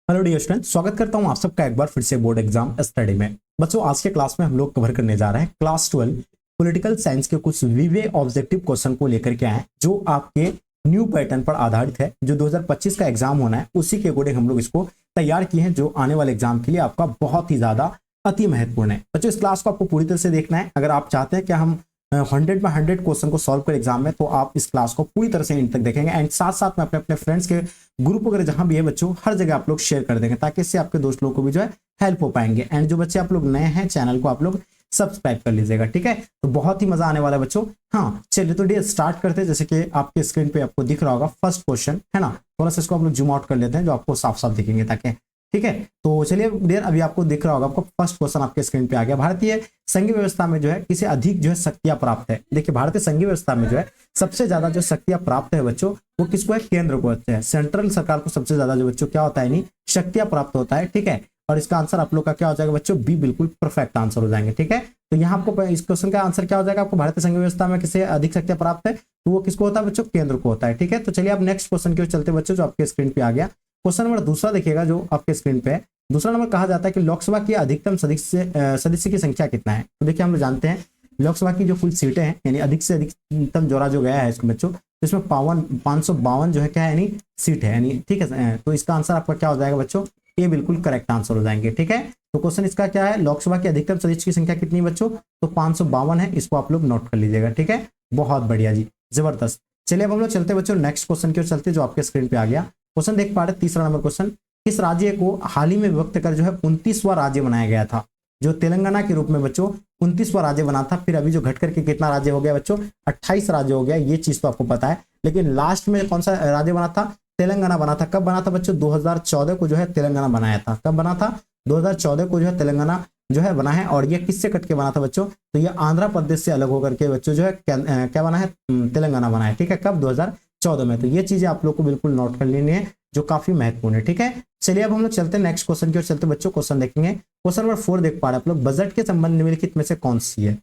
Hello dear student, स्वागत करता हूं आप सबका एक बार फिर से बोर्ड एग्जाम स्टडी में। बच्चों, आज के क्लास में हम लोग कवर करने जा रहे हैं क्लास 12 पॉलिटिकल साइंस के कुछ विवे ऑब्जेक्टिव क्वेश्चन को लेकर के आए जो आपके न्यू पैटर्न पर आधारित है। जो 2025 का एग्जाम होना है उसी के अकॉर्डिंग हम लोग इसको तैयार किए हैं, जो आने वाले एग्जाम के लिए आपका बहुत ही ज्यादा अति महत्वपूर्ण है। बच्चों, इस क्लास को आपको पूरी तरह से देखना है। अगर आप चाहते हैं कि हम 100 में 100 क्वेश्चन को सॉल्व कर एग्जाम में, तो आप इस क्लास को पूरी तरह से एंड तक देखेंगे। एंड साथ साथ में अपने अपने फ्रेंड्स के ग्रुप वगैरह जहां भी है बच्चों, हर जगह आप लोग शेयर कर देंगे ताकि इससे आपके दोस्त लोगों को भी जो है हेल्प हो पाएंगे। एंड जो बच्चे आप लोग नए हैं, चैनल को आप लोग सब्सक्राइब कर लीजिएगा, ठीक है। तो बहुत ही मजा आने वाला है बच्चों। हाँ, चलिए तो डे स्टार्ट करते हैं। जैसे कि आपके स्क्रीन पे आपको दिख रहा होगा फर्स्ट क्वेश्चन, है ना। थोड़ा सा इसको आप लोग जूम आउट कर लेते हैं जो आपको साफ साफ दिखेंगे ताकि, ठीक है। तो चलिए डियर, अभी आपको दिख रहा होगा, आपको फर्स्ट क्वेश्चन आपके स्क्रीन पे आ गया। भारतीय संघीय व्यवस्था में जो है किसे अधिक जो है शक्तियां प्राप्त है। देखिए, भारतीय संघीय व्यवस्था में जो है सबसे ज्यादा जो शक्तियां प्राप्त है बच्चों, वो किसको है? केंद्र को होते हैं। सेंट्रल सरकार को सबसे ज्यादा जो बच्चों क्या होता है, नहीं शक्तियां प्राप्त होता है, ठीक है। और इसका आंसर आप लोग का क्या हो जाएगा बच्चों? बी बिल्कुल परफेक्ट आंसर हो जाएंगे, ठीक है। तो यहाँ आपको इस क्वेश्चन का आंसर क्या हो जाएगा? आपको भारतीय संघीय व्यवस्था में किसे अधिक शक्तियां प्राप्त है, तो वो किसको होता है बच्चों? केंद्र को होता है, ठीक है। तो चलिए आप नेक्स्ट क्वेश्चन की ओर चलते बच्चों, जो आपके स्क्रीन पे आ गया। क्वेश्चन नंबर दूसरा देखिएगा जो आपके स्क्रीन पे है। दूसरा नंबर कहा जाता है कि लोकसभा की अधिकतम सदस्य की संख्या कितना है। तो देखिए, हम लोग जानते हैं लोकसभा की जो कुल सीटें हैं, यानी अधिक से अधिकतम जोड़ा जो गया है इसको बच्चों, तो इसमें 552 जो है क्या है, यानी सीट है, यानी ठीक है। तो इसका आंसर आपका क्या हो जाएगा बच्चों? ये बिल्कुल करेक्ट आंसर हो जाएंगे, ठीक है। तो क्वेश्चन इसका क्या है? लोकसभा की अधिकतम सदस्य की संख्या कितनी बच्चों? तो 552 है। इसको आप लोग नोट कर लीजिएगा, ठीक है। बहुत बढ़िया जी, जबरदस्त। चलिए अब हम लोग चलते बच्चों नेक्स्ट क्वेश्चन की ओर चलते, जो आपके स्क्रीन पे आ गया। क्वेश्चन देख पा रहे, तीसरा नंबर क्वेश्चन। किस राज्य को हाल ही में विभक्त कर जो है 29वां राज्य बनाया गया था? जो तेलंगाना के रूप में बच्चों 29वां राज्य बना था, फिर अभी जो घट करके कितना राज्य हो गया बच्चों? 28 राज्य हो गया। ये चीज तो आपको पता है, लेकिन लास्ट में कौन सा राज्य बना था? तेलंगाना बना था। कब बना था बच्चों? 2014 को जो है तेलंगाना बनाया था। कब बना था? 2014 को जो है तेलंगाना जो है बना है। और ये किससे कट के बना था बच्चों? तो ये आंध्र प्रदेश से अलग होकर के बच्चों जो है क्या बना है? तेलंगाना बना है, ठीक है। कब? 2014 में। तो ये चीजें आप लोग को बिल्कुल नोट कर लेनी है, जो काफी महत्वपूर्ण है, ठीक है। चलिए अब हम लोग चलते हैं नेक्स्ट क्वेश्चन की ओर चलते बच्चों। क्वेश्चन देखेंगे, क्वेश्चन नंबर 4 देख पा रहे हैं आप लोग। बजट के संबंध निम्नलिखित में से कौन सी है?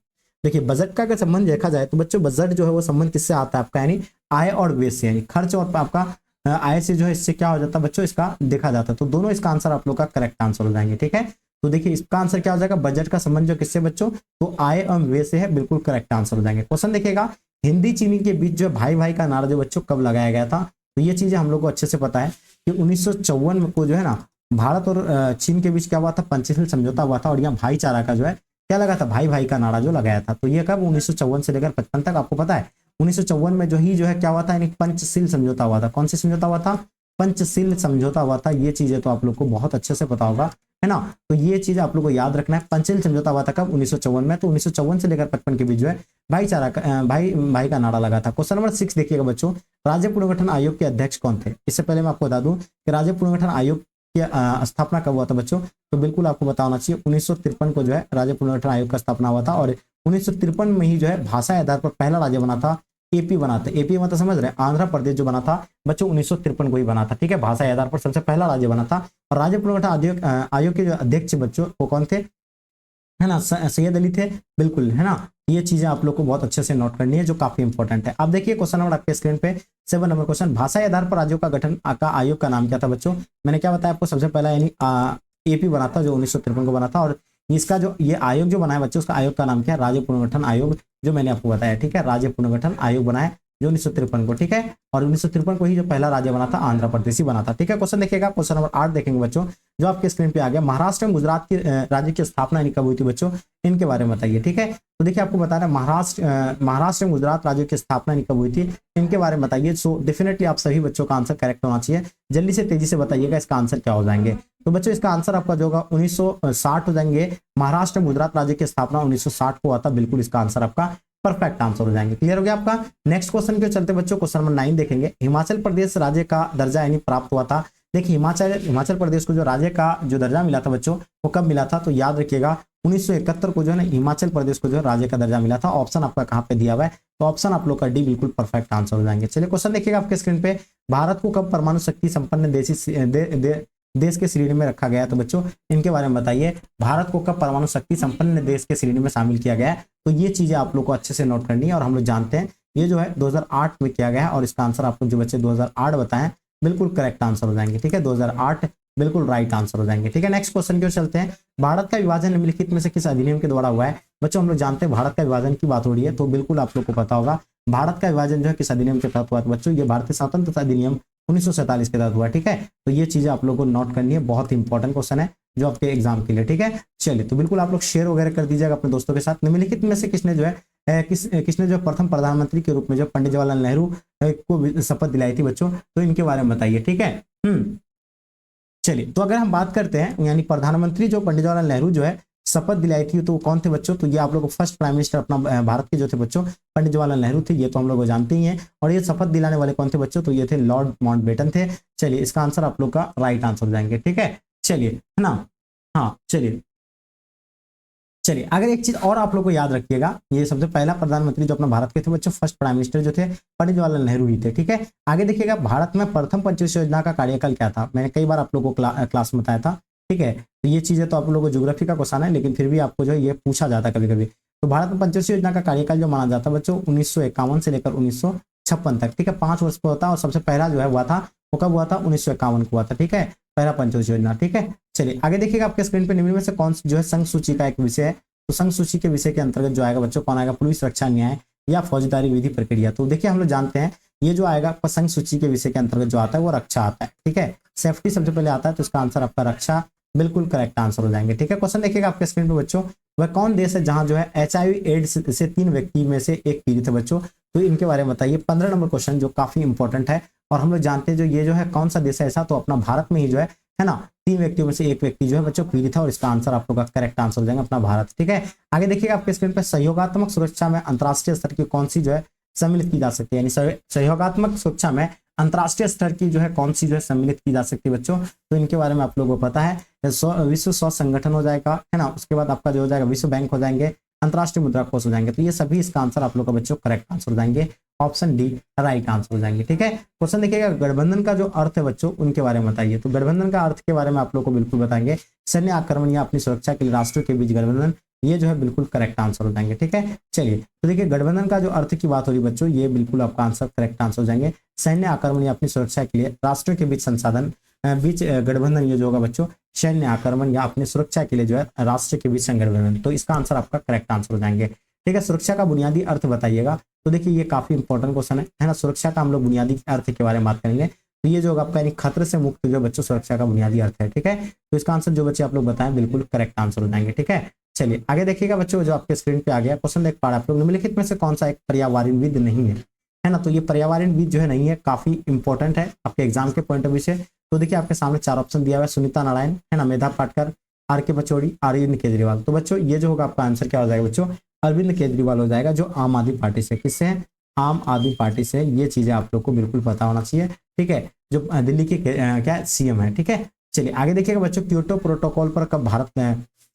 देखिए, बजट का अगर संबंध देखा जाए तो बच्चों बजट जो है वो संबंध किससे आता है आपका? यानी आय और व्यय से, यानी खर्च और आपका आय से जो है इससे क्या हो जाता है बच्चों? इसका देखा जाता है। तो दोनों इसका आंसर आप लोग का करेक्ट आंसर हो जाएंगे, ठीक है। तो देखिए, इसका आंसर क्या हो जाएगा? बजट का संबंध जो किससे बच्चों? तो आय एवं व्यय से है, बिल्कुल करेक्ट आंसर हो जाएंगे। क्वेश्चन देखिएगा, हिंदी चीनी के बीच जो भाई भाई का नारा जो बच्चों कब लगाया गया था? तो ये चीजें हम लोग को अच्छे से पता है कि 1954 को जो है ना, भारत और चीन के बीच क्या हुआ था? पंचशील समझौता हुआ था। और यहाँ भाईचारा का जो है क्या लगा था? भाई भाई का नारा जो लगाया था। तो ये कब? 1954 से लेकर 55 तक आपको पता है। 1954 में जो है क्या हुआ था? यानी पंचशील समझौता हुआ था। कौन सी समझौता हुआ था? पंचशील समझौता हुआ था। ये चीजें तो आप लोग को बहुत अच्छे से पता होगा, है ना। तो ये चीज आप लोग को याद रखना है। पंचशील समझौता हुआ था कब? 1954 में। तो 1954 से लेकर 55 के बीच जो है भाईचारा का भाई भाई का नारा लगा था। क्वेश्चन नंबर 6 देखिएगा बच्चों। राज्य पुनर्गठन आयोग के अध्यक्ष कौन थे? इससे पहले मैं आपको बता दूं कि राज्य पुनर्गठन आयोग की स्थापना कब हुआ था बच्चों? तो बिल्कुल आपको पता होना चाहिए, 1953 को जो है राज्य पुनर्गठन आयोग का स्थापना हुआ था। और 1953 में ही जो है भाषा आधार पर पहला राज्य बना था, एपी बना था। एपी मतलब समझ रहे हैं? आंध्र प्रदेश जो बना था बच्चों 1953 को ही बना था, ठीक है। भाषा आधार पर सबसे पहला राज्य बना था। और राज्य पुनर्गठन आयोग के जो अध्यक्ष बच्चों वो कौन थे? है ना, सैयद अली थे, बिल्कुल, है ना। ये चीजें आप लोग को बहुत अच्छे से नोट करनी है, जो काफी इंपॉर्टेंट है। अब देखिए क्वेश्चन नंबर आपके स्क्रीन पे 7 नंबर क्वेश्चन। भाषा आधार पर राज्यों का गठन का आयोग का नाम क्या था बच्चों? मैंने क्या बताया आपको? सबसे पहला यानी एपी बना था, जो 1953 को बना था। और इसका जो ये आयोग जो बनाया बच्चों, उसका आयोग का नाम क्या है? राज्य पुनर्गठन आयोग, जो मैंने आपको बताया, ठीक है। राज्य पुनर्गठन आयोग बनाया जो 1953 को, ठीक है। और 1953 को ही जो पहला राज्य बना था आंध्र प्रदेश ही बना था, ठीक है। क्वेश्चन देखिएगा, क्वेश्चन नंबर 8 देखेंगे बच्चों, जो आपके स्क्रीन पे आ गया। महाराष्ट्र में गुजरात की राज्य की स्थापना यानी कब हुई थी बच्चों? इनके बारे में बताइए, ठीक है। तो देखिए, आपको बता रहा है महाराष्ट्र में गुजरात राज्य की स्थापना कब हुई थी, इनके बारे में बताइए। सो डेफिनेटली आप सभी बच्चों का आंसर करेक्ट होना चाहिए। जल्दी से तेजी से बताइएगा इसका आंसर क्या हो जाएंगे। तो बच्चों इसका आंसर आपका जो होगा 1960 हो जाएंगे। महाराष्ट्र में गुजरात राज्य की स्थापना 1960 को हुआ था, बिल्कुल इसका आंसर आपका परफेक्ट आंसर हो जाएंगे। क्लियर हो गया आपका। नेक्स्ट क्वेश्चन के चलते बच्चों, क्वेश्चन नंबर 9 देखेंगे। हिमाचल प्रदेश राज्य का दर्जा यानी प्राप्त हुआ था। देखिए, हिमाचल प्रदेश को जो राज्य का जो दर्जा मिला था बच्चों, वो कब मिला था? तो याद रखिएगा 1971 को जो है ना हिमाचल प्रदेश को जो है राज्य का दर्जा मिला था। ऑप्शन आपका कहाँ पे दिया हुआ है? तो ऑप्शन आप लोग का डी बिल्कुल परफेक्ट आंसर हो जाएंगे। चलिए क्वेश्चन देखिएगा आपके स्क्रीन पे। भारत को कब परमाणु शक्ति संपन्न देश के श्रेणी में रखा गया? तो बच्चों इनके बारे में बताइए। भारत को कब परमाणु शक्ति संपन्न देश के श्रेणी में शामिल किया गया है? तो ये चीजें आप लोग को अच्छे से नोट करनी है। और हम लोग जानते हैं ये जो है 2008 में किया गया है। और इसका आंसर आप लोग जो बच्चे 2008 बताएं, बिल्कुल करेक्ट आंसर हो जाएंगे, ठीक है। 2008 बिल्कुल राइट आंसर हो जाएंगे। ठीक है, नेक्स्ट क्वेश्चन की ओर चलते हैं। भारत का विभाजन निम्नलिखित में से किस अधिनियम के द्वारा हुआ है? बच्चों हम लोग जानते हैं भारत का विभाजन की बात हो रही है, तो बिल्कुल आप लोग को पता होगा भारत का विभाजन जो है किस अधिनियम के तहत हुआ है। बच्चों ये भारतीय स्वतंत्रता अधिनियम 1947 के तहत हुआ। ठीक है, तो ये चीजें आप लोग को नोट करनी है, बहुत इंपॉर्टेंट क्वेश्चन है जो आपके एग्जाम के लिए। ठीक है, चलिए तो बिल्कुल आप लोग शेयर वगैरह कर दीजिएगा अपने दोस्तों के साथ। निम्नलिखित में से किसने जो है किसने जो प्रथम प्रधानमंत्री के रूप में जो पंडित जवाहरलाल नेहरू को शपथ दिलाई थी बच्चों, तो इनके बारे में बताइए। ठीक है, चलिए तो अगर हम बात करते हैं यानी प्रधानमंत्री जो पंडित जवाहरलाल नेहरू जो है शपथ दिलाई थी, तो वो कौन थे बच्चों? तो ये आप लोग को फर्स्ट प्राइम मिनिस्टर अपना भारत के जो थे बच्चों पंडित जवाहरलाल नेहरू थे, ये तो हम लोग जानते ही हैं। और ये शपथ दिलाने वाले कौन थे बच्चों? तो ये थे लॉर्ड माउंटबेटन थे। चलिए इसका आंसर आप लोग का राइट आंसर हो जाएंगे। ठीक है, चलिए है ना, हाँ चलिए अगर एक चीज और आप लोग को याद रखिएगा, ये सबसे पहला प्रधानमंत्री जो अपना भारत के थे बच्चों, फर्स्ट प्राइम मिनिस्टर जो थे पंडित जवाहरलाल नेहरू ही थे। ठीक है, आगे देखिएगा भारत में प्रथम पंचवर्षीय योजना का कार्यकाल क्या था? मैंने कई बार आप लोगों को क्लास में बताया था। ठीक है, तो ये चीजें तो आप लोगों को ज्योग्राफी का क्वेश्चन है, लेकिन फिर भी आपको जो है ये पूछा जाता है कभी कभी। तो भारत में पंचवर्षीय योजना का कार्यकाल जो माना जाता है बच्चों 1951 से लेकर 1956 तक। ठीक है, 5 वर्ष पर होता है, और सबसे पहला जो है हुआ था वो कब हुआ था? 1951 को हुआ था। ठीक है, पहला पंचवर्षीय योजना। ठीक है, चलिए आगे देखिएगा आपके स्क्रीन पर निम्न में से कौन जो है संघ सूची का एक विषय है। तो संघ सूची के विषय के अंतर्गत जो आएगा बच्चों कौन आएगा? पुलिस, रक्षा, न्याय या फौजदारी विधि प्रक्रिया। तो देखिए हम लोग जानते हैं ये जो आएगा आपका संघ सूची के विषय के अंतर्गत जो आता है वो रक्षा आता है। ठीक है, सेफ्टी सबसे पहले आता है, तो इसका आंसर आपका रक्षा बिल्कुल करेक्ट आंसर हो जाएंगे। ठीक है, क्वेश्चन देखिएगा आपके स्क्रीन पे बच्चों, वह कौन देश है जहां जो है HIV एड्स से 3 व्यक्ति में से एक पीड़ित है बच्चों? तो इनके बारे में बताइए। 15 नंबर क्वेश्चन जो काफी इंपॉर्टेंट है, और हम लोग जानते हैं जो ये जो है कौन सा देश है ऐसा, तो अपना भारत में ही जो है ना 3 व्यक्तियों में से एक व्यक्ति जो है बच्चों पीड़ित है, और इसका आंसर आप लोग का करेक्ट आंसर हो जाएगा अपना भारत। ठीक है, आगे देखिएगा आपके स्क्रीन पर सहयोगात्मक सुरक्षा में अंतर्राष्ट्रीय स्तर की कौन सी जो है सम्मिलित की जा सकती है? यानी सहयोगात्मक सुरक्षा में अंतर्राष्ट्रीय स्तर की जो है कौन सी जो है सम्मिलित की जा सकती है बच्चों? तो इनके बारे में आप लोगों को पता है, विश्व स्वास्थ्य संगठन हो जाएगा, है ना, उसके बाद आपका जो हो जाएगा विश्व बैंक हो जाएंगे, अंतर्राष्ट्रीय मुद्रा कोष हो जाएंगे। तो ये सभी इसका आंसर आप लोग का बच्चों करेक्ट आंसर हो जाएंगे, ऑप्शन डी राइट आंसर हो जाएंगे। ठीक है, क्वेश्चन देखिएगा गठबंधन का जो अर्थ है बच्चों उनके बारे में बताइए। तो गठबंधन का अर्थ के बारे में आप लोग को बिल्कुल बताएंगे, सैन्य आक्रमण या अपनी सुरक्षा के लिए राष्ट्रों के बीच गठबंधन, ये जो है बिल्कुल करेक्ट आंसर हो जाएंगे। ठीक है, चलिए तो देखिए गठबंधन का जो अर्थ की बात हो रही बच्चों, ये बिल्कुल आपका आंसर करेक्ट आंसर हो जाएंगे, सैन्य आक्रमण या अपनी सुरक्षा के लिए राष्ट्रों के बीच संसाधन बीच गठबंधन, ये जो होगा बच्चों सैन्य आक्रमण या अपनी सुरक्षा के लिए जो है राष्ट्र के बीच संगठबंधन। तो इसका आंसर आपका करेक्ट आंसर हो जाएंगे। ठीक है, सुरक्षा का बुनियादी अर्थ बताइएगा। तो देखिए ये काफी इंपॉर्टेंट क्वेश्चन है ना, सुरक्षा का हम लोग बुनियादी अर्थ के बारे में बात करेंगे। तो ये जो होगा आपका यानी खतरे से मुक्त जो बच्चों सुरक्षा का बुनियादी अर्थ है। ठीक है, तो इसका आंसर जो बच्चे आप लोग बताएं बिल्कुल करेक्ट आंसर हो जाएंगे। ठीक है, चलिए आगे देखिएगा बच्चों, जो आपके स्क्रीन पे आ गया क्वेश्चन देख पा रहे हैं आप लोग, निम्नलिखित में से कौन सा एक पर्यावरणविद नहीं है ना? तो ये पर्यावरणविद जो है नहीं है, काफी इंपॉर्टेंट है आपके एग्जाम के पॉइंट ऑफ व्यू से। तो देखिए आपके सामने 4 ऑप्शन दिया हुआ है, सुनीता नारायण, है ना, मेधा पाटकर, RK पचौड़ी, अरविंद केजरीवाल। तो बच्चों ये जो होगा आपका आंसर क्या हो जाएगा बच्चों? अरविंद केजरीवाल हो जाएगा, जो आम आदमी पार्टी से, किससे है? आम आदमी पार्टी से। ये चीजें आप लोग को बिल्कुल पता होना चाहिए। ठीक है, जो दिल्ली के क्या CM है। ठीक है, चलिए आगे देखिएगा बच्चों, क्योटो प्रोटोकॉल पर कब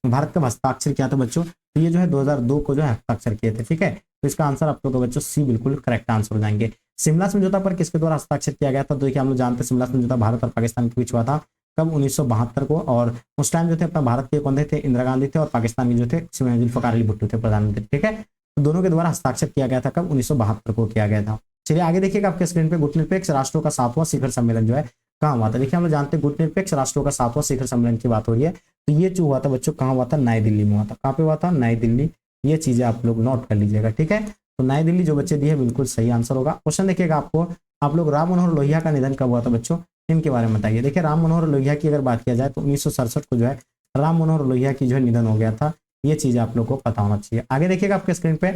भारत का हस्ताक्षर किया था बच्चों? तो ये जो है 2002 को जो है हस्ताक्षर किए थे। ठीक है, तो इसका आंसर आप लोग का बच्चों C बिल्कुल करेक्ट आंसर हो जाएंगे। शिमला समझौता पर किसके द्वारा हस्ताक्षर किया गया था? तो देखिए हम लोग जानते हैं शिमला समझौता भारत और पाकिस्तान के बीच हुआ था कब? 1972 को। और उस टाइम जो थे अपना भारत के कौन थे? इंदिरा गांधी थे, और पाकिस्तान के जो थे जुल्फिकार अली भुट्टो थे प्रधानमंत्री। ठीक है, तो दोनों के द्वारा हस्ताक्षर किया गया था कब? 1972 को किया गया था। चलिए आगे देखिएगा आपके स्क्रीन पे, गुटनिरपेक्ष राष्ट्रों का 7वां शिखर सम्मेलन जो है कहाँ हुआ था? देखिए हम लोग जानते हैं गुटनिरपेक्ष राष्ट्रों का 7वां शिखर सम्मेलन की बात हो रही है। तो ये जो हुआ था बच्चों कहाँ हुआ था? नई दिल्ली में हुआ था। कहाँ पे हुआ था? नई दिल्ली। ये चीजें आप लोग नोट कर लीजिएगा। ठीक है, तो नई दिल्ली जो बच्चे दिए बिल्कुल सही आंसर होगा। क्वेश्चन देखिएगा आपको, आप लोग राम मनोहर लोहिया का निधन कब हुआ था बच्चों? इनके बारे में बताइए। देखिए राम मनोहर लोहिया की अगर बात किया जाए तो 1967 को जो है राम मनोहर लोहिया की जो है निधन हो गया था। ये चीज आप लोग को पता होना चाहिए। आगे देखिएगा आपके स्क्रीन पे,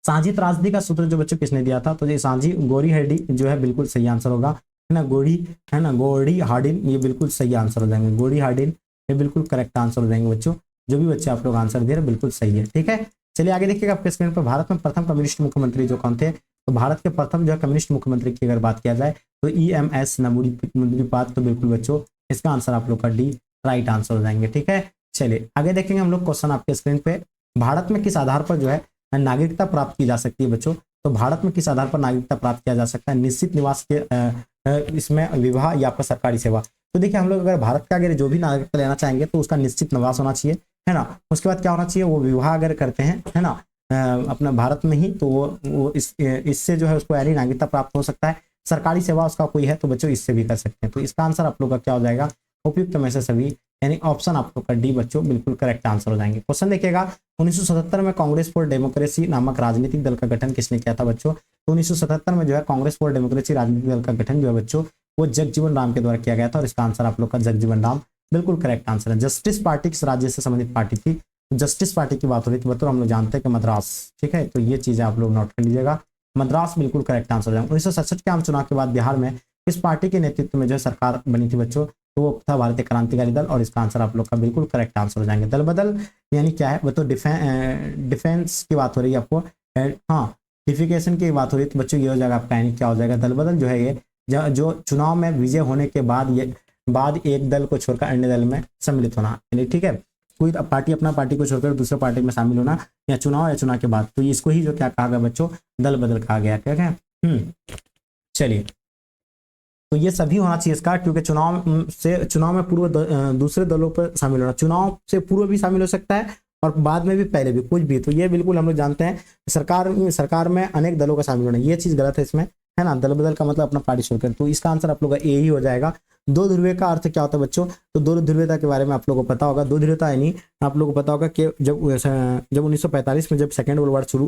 सांझी त्रासदी का सूत्र जो बच्चों किसने दिया था? तो ये सांझी गोरी हार्डिन जो है बिल्कुल सही आंसर होगा, है ना, गोरी हार्डिन, ये बिल्कुल सही आंसर हो जाएंगे। गोरी हार्डिन ये बिल्कुल करेक्ट आंसर हो जाएंगे बच्चों। जो भी बच्चे आप लोग आंसर दे रहे हैं बिल्कुल सही है। ठीक है, चलिए आगे देखिएगा आपके स्क्रीन पर, भारत में प्रथम कम्युनिस्ट मुख्यमंत्री जो कौन थे? तो भारत के प्रथम जो है कम्युनिस्ट मुख्यमंत्री की अगर बात किया जाए तो EMS नमूदीपाद। तो बिल्कुल बच्चों इसका आंसर आप लोग का D राइट आंसर हो जाएंगे। ठीक है, चलिए आगे देखेंगे हम लोग क्वेश्चन आपके स्क्रीन पे, भारत में किस आधार पर जो है नागरिकता प्राप्त की जा सकती है बच्चों? तो भारत में किस आधार पर नागरिकता प्राप्त किया जा सकता है? निश्चित निवास के इसमें विवाह या आपका सरकारी सेवा। तो देखिए हम लोग अगर भारत का अगर जो भी नागरिकता लेना चाहेंगे तो उसका निश्चित निवास होना चाहिए, है ना। उसके बाद क्या होना चाहिए? वो विवाह अगर करते हैं, है ना, अपना भारत में ही, तो वो इससे जो है उसको यानी नागरिकता प्राप्त हो सकता है। सरकारी सेवा उसका कोई है तो बच्चों इससे भी कर सकते हैं। तो इसका आंसर आप लोग का क्या हो जाएगा, उपयुक्त में से सभी, यानी ऑप्शन आप लोग का डी बच्चों बिल्कुल करेक्ट आंसर हो जाएंगे। क्वेश्चन देखिएगा, 1977 में कांग्रेस फॉर डेमोक्रेसी नामक राजनीतिक दल का गठन किसने किया था बच्चों? तो 1977 में जो है कांग्रेस फॉर डेमोक्रेसी राजनीतिक दल का गठन जो है बच्चों वो जगजीवन राम के द्वारा किया गया था, और इसका आंसर आप लोग का जगजीवन राम बिल्कुल करेक्ट आंसर है। जस्टिस पार्टी किस राज्य से संबंधित पार्टी थी? जस्टिस पार्टी की बात हो रही थी बच्चों, हम लोग जानते हैं कि मद्रास, ठीक है, तो ये चीजें आप लोग नोट कर लीजिएगा, मद्रास बिल्कुल करेक्ट आंसर हो जाएगा। 1967 के आम चुनाव के बाद बिहार में किस पार्टी के नेतृत्व में जो सरकार बनी थी बच्चों? तो वो था भारतीय क्रांतिकारी दल, और इसका आंसर आप लोग का बिल्कुल करेक्ट आंसर हो जाएंगे। दल बदल यानी क्या है, वो तो डिफेंस की बात हो रही है आपको, हाँ डिफिकेशन की बात हो रही है, तो बच्चों ये हो जाएगा आपका, यानी क्या हो जाएगा, दल बदल जो है ये जो चुनाव में विजय होने के बाद ये एक दल को छोड़कर अन्य दल में सम्मिलित होना, यानी ठीक है, कोई पार्टी अपना पार्टी को छोड़कर दूसरे पार्टी में शामिल होना, या चुनाव के बाद, तो इसको ही जो क्या कहा गया बच्चों, दल बदल कहा गया, क्या है। चलिए, तो ये सभी होना चाहिए इसका, क्योंकि चुनाव में पूर्व दूसरे दलों पर शामिल होना, चुनाव से पूर्व भी शामिल हो सकता है और बाद में भी, पहले भी, कुछ भी, तो ये बिल्कुल हम लोग जानते हैं सरकार में अनेक दलों का शामिल होना, ये चीज गलत है इसमें, है ना, दल बदल का मतलब अपना पार्टी छोड़कर, तो इसका आंसर आप लोग का ए ही हो जाएगा। दो ध्रुवीय का अर्थ क्या होता है बच्चों? तो दो ध्रुवीयता के बारे में आप लोगों को पता होगा, दो ध्रुवीयता यानी आप लोगों को पता होगा कि जब 1945 में जब सेकेंड वर्ल्ड वॉर शुरू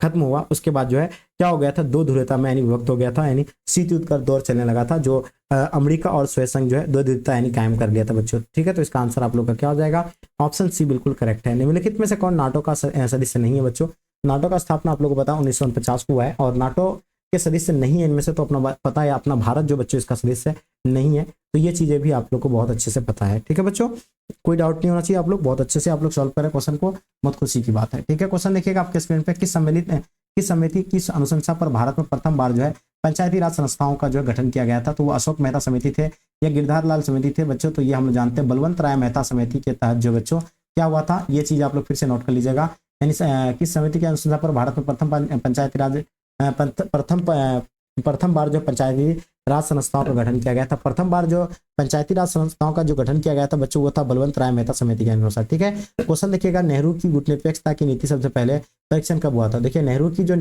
खत्म हुआ, उसके बाद जो है क्या हो गया था, दो ध्रुवीयता में यानी विभक्त हो गया था, यानी शीत युद्ध का दौर चलने लगा था, जो अमेरिका और सोवियत संघ जो है दो ध्रुवीयता यानी कायम कर लिया था बच्चों, ठीक है, तो इसका आंसर आप लोग का क्या हो जाएगा, ऑप्शन सी बिल्कुल करेक्ट है। निम्नलिखित में से कौन नाटो का सदस्य नहीं है बच्चों? नाटो का स्थापना आप लोगों को पता 1949 को हुआ है, और नाटो के सदस्य नहीं है इनमें से, तो अपना पता है, अपना भारत जो बच्चों इसका सदस्य नहीं है, तो ये चीजें भी आप लोग को बहुत अच्छे से पता है, ठीक है बच्चों, कोई डाउट नहीं होना चाहिए, आप लोग बहुत अच्छे से आप लोग सॉल्व करें क्वेश्चन को, बहुत खुशी की बात है, ठीक है। क्वेश्चन देखिएगा आपके स्क्रीन पे, किस समिति की अनुशंसा पर भारत में प्रथम बार जो है पंचायती राज संस्थाओं का जो है गठन किया गया था? तो वो अशोक मेहता समिति थे या गिरधार लाल समिति थे बच्चों? तो ये हम लोग जानते हैं बलवंत राय मेहता समिति के तहत जो बच्चों क्या हुआ था, ये चीज आप लोग फिर से नोट कर लीजिएगा, यानी किस समिति की अनुशंसा पर भारत में प्रथम बार जो पंचायती राज संस्थाओं का गठन किया गया था? प्रथम बार जो पंचायती राज संस्थाओं का जो गठन किया गया था बच्चों, वो था बलवंत राय मेहता समिति के अनुसार, ठीक है। क्वेश्चन देखिएगा, नेहरू की गुटनिरपेक्षता की नीति सबसे पहले परीक्षण कब हुआ था? देखिए, नेहरू की जो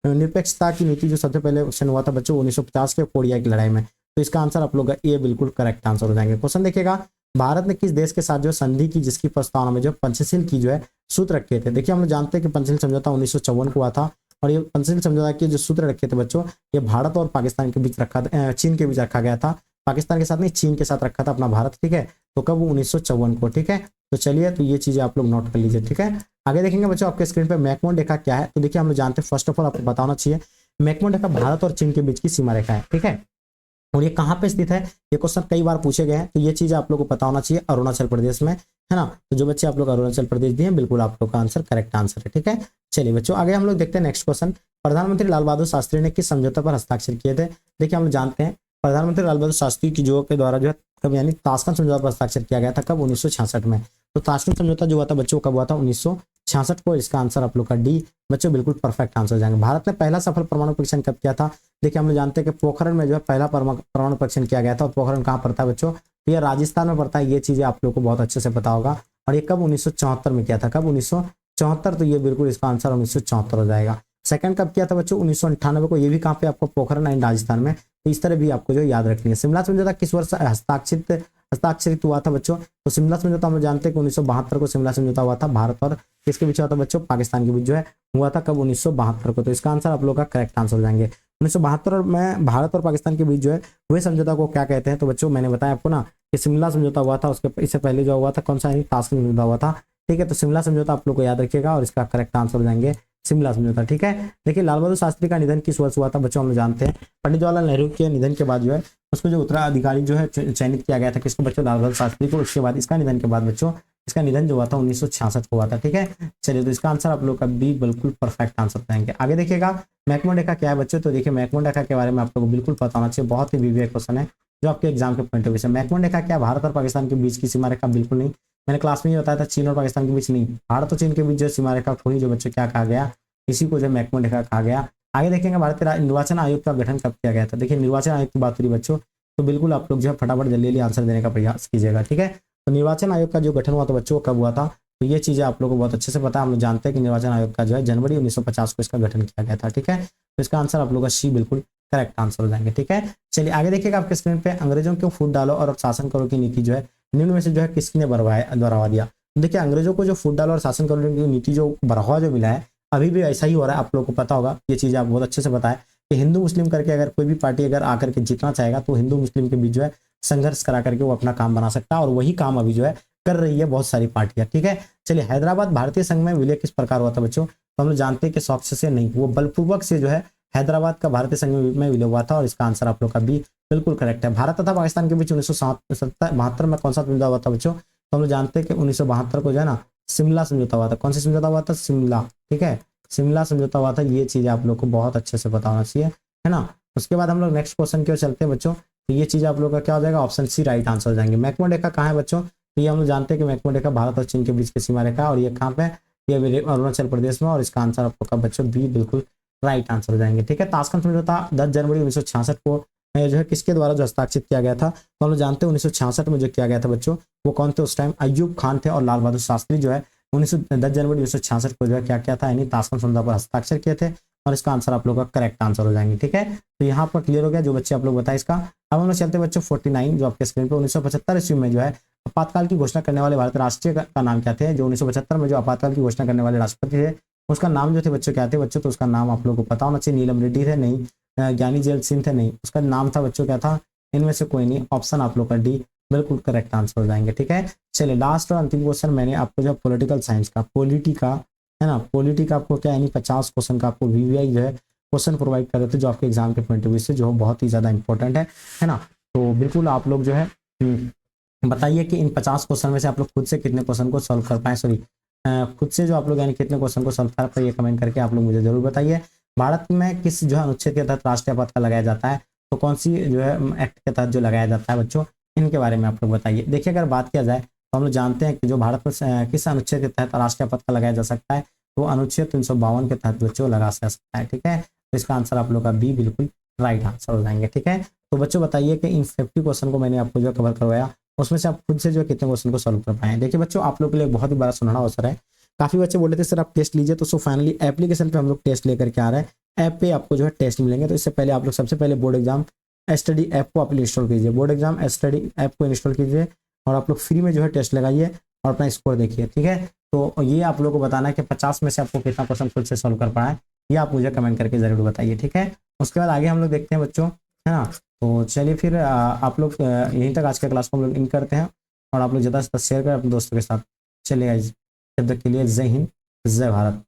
निरपेक्षता की नीति जो सबसे पहले परीक्षण हुआ था बच्चों 1950 के कोरिया की लड़ाई में, तो इसका आंसर आप लोग का ए बिल्कुल करेक्ट आंसर हो जाएंगे। क्वेश्चन देखिएगा, भारत ने किस देश के साथ जो संधि की जिसकी प्रस्तावना में जो पंचशील की जो है सूत्र रखे थे? देखिए, हम लोग जानते हैं कि पंचशील समझौता 1954 को हुआ था, और ये पंचशील समझौता के जो सूत्र रखे थे बच्चों, ये भारत और पाकिस्तान के बीच चीन के बीच रखा गया था, पाकिस्तान के साथ नहीं, चीन के साथ रखा था अपना भारत, ठीक है, तो कब? 1954 को, ठीक है। तो चलिए, तो ये चीजें आप लोग नोट कर लीजिए, ठीक है। आगे देखेंगे बच्चों आपके स्क्रीन पे मैकमोहन रेखा क्या है? तो देखिए, हम लोग जानते हैं, फर्स्ट ऑफ ऑल आपको बताना चाहिए, मैकमोहन रेखा भारत और चीन के बीच की सीमा रेखा है, ठीक है, और ये कहाँ पे स्थित है? ये क्वेश्चन कई बार पूछे गए हैं, तो ये चीज आप लोग को पता होना चाहिए, अरुणाचल प्रदेश में, है ना। तो जो बच्चे आप लोग अरुणाचल प्रदेश दिए, बिल्कुल आप लोग का आंसर करेक्ट आंसर है, ठीक है। चलिए बच्चों, आगे हम लोग देखते हैं नेक्स्ट क्वेश्चन, प्रधानमंत्री लाल बहादुर शास्त्री ने किस समझौते पर हस्ताक्षर किए थे? देखिए, हम लोग जानते हैं प्रधानमंत्री लाल बहादुर शास्त्री की जो के द्वारा जो है कब, यानी ताशकंद समझौता पर हस्ताक्षर किया गया था, कब? 1966 में। तो ताशकंद समझौता जो हुआ था बच्चों कब हुआ था? 1966 को, इसका आंसर आप लोग का डी बच्चों बिल्कुल परफेक्ट आंसर हो जाएंगे। भारत ने पहला सफल परमाणु परीक्षण कब किया था? देखिए, हम लोग जानते हैं कि पोखरण में जो है पहला परमाणु परीक्षण किया गया था, और पोखरण कहाँ पड़ता है बच्चों? तो ये राजस्थान में पड़ता है, ये चीजें आप लोग को बहुत अच्छे से पता होगा, और ये कब? 1974 में किया था, कब? 1974, तो ये बिल्कुल इसका आंसर 1974 हो जाएगा। सेकंड कब किया था बच्चों? 1998 को, ये भी कहाँ पे आपको? पोखरण एंड राजस्थान में, तो इस तरह भी आपको जो याद रखनी है। शिमला समझौता किस वर्ष हस्ताक्षरित हुआ था बच्चों? तो शिमला समझौता हम जानते हैं कि 1972 को शिमला समझौता हुआ था, भारत और किसके बीच हुआ था बच्चों? पाकिस्तान के बीच जो है हुआ था, कब? 1972 को, तो इसका आंसर आप लोग का करेक्ट आंसर हो जाएंगे। 1972 में भारत और पाकिस्तान के बीच जो है वही समझौता को क्या कहते हैं? तो बच्चों मैंने बताया आपको ना कि शिमला समझौता हुआ था, उसके इससे पहले जो हुआ था कौन सा? यानी ताशकंद समझौता हुआ था, ठीक है। तो शिमला समझौता आप लोग को याद रखिएगा, और इसका करेक्ट आंसर हो जाएंगे शिमला समझौता, ठीक है। देखिए, लाल बहादुर शास्त्री का निधन किस वर्ष हुआ था बच्चों? हम लोग जानते हैं पंडित जवाहरलाल नेहरू के निधन के बाद जो है उसको जो उत्तराधिकारी जो है चयनित किया गया था, किसको बच्चों? लाल बहादुर शास्त्री को। उसके बाद इसका निधन के बाद बच्चों, इसका निधन जो हुआ था 1966 को हुआ था, ठीक है। चलिए, तो इसका आंसर आप लोग का बी बिल्कुल परफेक्ट आंसर रहेंगे। आगे देखिएगा, मैकमोहन रेखा क्या है बच्चों? तो देखिए, मैकमोहन रेखा के बारे में आप लोग को बिल्कुल पता होना चाहिए, बहुत ही विवेक क्वेश्चन है जो आपके एग्जाम के पॉइंट ऑफ व्यू से। मैकमोहन रेखा क्या? भारत और पाकिस्तान के बीच की सीमा रेखा? बिल्कुल नहीं, मैंने क्लास में ही बताया था, चीन और पाकिस्तान के बीच नहीं, भारत और चीन के बीच जो सीमा रेखा को ही जो बच्चों क्या कहा गया? इसी को जो मैकमोहन रेखा कहा गया। आगे देखेंगे, भारतीय निर्वाचन आयोग का गठन कब किया गया था? देखिए, निर्वाचन आयोग की बात हो रही बच्चों, तो बिल्कुल आप लोग जो है फटाफट जल्दी आंसर देने का प्रयास कीजिएगा, ठीक है। तो निर्वाचन आयोग का जो गठन हुआ था बच्चों कब हुआ था? तो ये चीजें आप लोगों को बहुत अच्छे से पता है, हम लोग जानते हैं कि निर्वाचन आयोग का जो है जनवरी 1950 को इसका गठन किया गया था, ठीक है। तो इसका आंसर आप लोग का सी बिल्कुल करेक्ट आंसर हो जाएंगे। ठीक है, चलिए आगे देखिएगा आपके स्क्रीन पे, अंग्रेजों को फूट डालो और अब शासन करो की नीति जो है निम्न में से जो है किसने बढ़ावा दिया। देखिए अंग्रेजों को जो फूट डालो और शासन करो की नीति जो बढ़ावा जो मिला है अभी भी ऐसा ही हो रहा है। आप लोगों को पता होगा, ये चीज आप बहुत अच्छे से बताएं कि हिंदू मुस्लिम करके अगर कोई भी पार्टी अगर आकर के जीतना चाहेगा तो हिंदू मुस्लिम के बीच जो है संघर्ष करा करके वो अपना काम बना सकता है, और वही काम अभी जो है कर रही है बहुत सारी पार्टियां। ठीक है, चलिए हैदराबाद भारतीय संघ में विलय किस प्रकार हुआ था बच्चों, तो हम लोग जानते हैं कि शौक से नहीं, वो बलपूर्वक से जो है हैदराबाद का भारतीय संघ में विलय हुआ था, और इसका आंसर आप लोग का बी बिल्कुल करेक्ट है। भारत तथा पाकिस्तान के बीच 1972 में कौन सा समझौता हुआ था बच्चों, तो हम लोग जानते हैं कि 1972 को जो है ना शिमला समझौता हुआ था। कौन सा समझौता हुआ था, शिमला। ठीक है, शिमला समझौता हुआ था, ये चीज आप लोग को बहुत अच्छे से पता होना चाहिए, है ना। उसके बाद हम लोग नेक्स्ट क्वेश्चन की ओर चलते हैं बच्चों, तो ये चीज आप लोग का क्या हो जाएगा, ऑप्शन सी राइट आंसर हो जाएंगे। मैकमोहन रेखा कहाँ है बच्चों, तो ये हम लोग जानते हैं कि मैकमोहन रेखा भारत और चीन के बीच की सीमा रेखा, और ये कहाँ पे, ये अरुणाचल प्रदेश में, और इसका आंसर आप लोग का बच्चों बी बिल्कुल राइट आंसर हो जाएंगे। ठीक है, ताशकंद समझौता 10 जनवरी 1966 को जो है किसके द्वारा जो हस्ताक्षरित किया गया था, तो हम लोग जानते हैं 1966 में जो किया गया था बच्चों, वो कौन थे उस टाइम, अय्यूब खान थे और लाल बहादुर शास्त्री जो है 10 जनवरी 1966 को जो है क्या किया था, यानी ताशकंद समझौता पर हस्ताक्षर किए थे, और इसका आंसर आप लोग का करेक्ट आंसर हो जाएंगे। ठीक है, तो यहाँ पर क्लियर हो गया जो बच्चे आप लोग बताए इसका। अब हम लोग चलते हैं बच्चों 49 जो आपके स्क्रीन पे 1975 ईस्वी में जो है आपातकाल की घोषणा करने वाले भारत राष्ट्रीय का नाम क्या थे, जो 1975 में जो आपातकाल की घोषणा करने वाले राष्ट्रपति थे उसका नाम जो थे बच्चों क्या थे बच्चों, तो उसका नाम आप लोग को पता होना चाहिए। नीलम रेड्डी थे नहीं, ज्ञानी जेल सिंह थे नहीं, उसका नाम था बच्चों क्या था, इनमें से कोई नहीं, ऑप्शन आप लोग का डी बिल्कुल करेक्ट आंसर हो जाएंगे। ठीक है, चलिए लास्ट और अंतिम क्वेश्चन मैंने आपको जो पॉलिटिकल साइंस का पॉलिटी का है ना, पॉलिटी का आपको क्या यानी 50 क्वेश्चन का आपको वीवीआई जो है क्वेश्चन प्रोवाइड कर रहे थे, जो आपके एग्जाम के पॉइंट ऑफ व्यू से जो बहुत ही ज्यादा इंपॉर्टेंट है ना। तो बिल्कुल आप लोग जो है बताइए कि इन 50 क्वेश्चन में से आप लोग खुद से कितने क्वेश्चन को सॉल्व कर पाए, सॉरी खुद से जो आप लोग यानी कितने क्वेश्चन को सॉल्व कर पाए, ये कमेंट करके आप लोग मुझे जरूर बताइए। भारत में किस जो है अनुच्छेद के तहत राष्ट्रीय आपातकाल लगाया जाता है, तो कौन सी जो है एक्ट के तहत जो लगाया जाता है बच्चों, इनके बारे में आप लोग बताइए। देखिए अगर बात किया जाए तो हम लोग जानते हैं कि जो भारत में किस अनुच्छेद के तहत राष्ट्रीय आपातकाल लगाया जा सकता है, तो अनुच्छेद 352 के तहत बच्चों लगा सकता है। ठीक है, तो इसका आंसर आप लोग का बी बिल्कुल राइट आंसर हो जाएंगे। ठीक है, तो बच्चों बताइए कि इन 50 क्वेश्चन को मैंने आपको जो कवर करवाया उसमें से आप खुद से जो कितने क्वेश्चन को सॉल्व कर पाए। देखिए बच्चों आप लोग के लिए बहुत ही बड़ा सुनहरा अवसर है। काफी बच्चे बोले थे सर आप टेस्ट लीजिए, तो सो फाइनली एप्लीकेशन पे हम लोग टेस्ट लेकर के आ रहे हैं। ऐप पे आपको जो है टेस्ट मिलेंगे, तो इससे पहले आप लोग सबसे पहले बोर्ड एग्जाम स्टडी ऐप को आप इंस्टॉल कीजिए, बोर्ड एग्जाम स्टडी ऐप को इंस्टॉल कीजिए, और आप लोग फ्री में जो है टेस्ट लगाइए और अपना स्कोर देखिए। ठीक है, तो ये आप लोग को बताना है कि 50 में से आपको कितना क्वेश्चन खुद से सॉल्व कर पाए, ये आप मुझे कमेंट करके जरूर बताइए। ठीक है, उसके बाद आगे हम लोग देखते हैं बच्चों, है ना। तो चलिए फिर आप लोग यहीं तक आज के क्लास को हम लोग इन करते हैं, और आप लोग ज़्यादा से ज़्यादा शेयर करें अपने दोस्तों के साथ। चलिए आज तब तक के लिए जय हिंद जय भारत।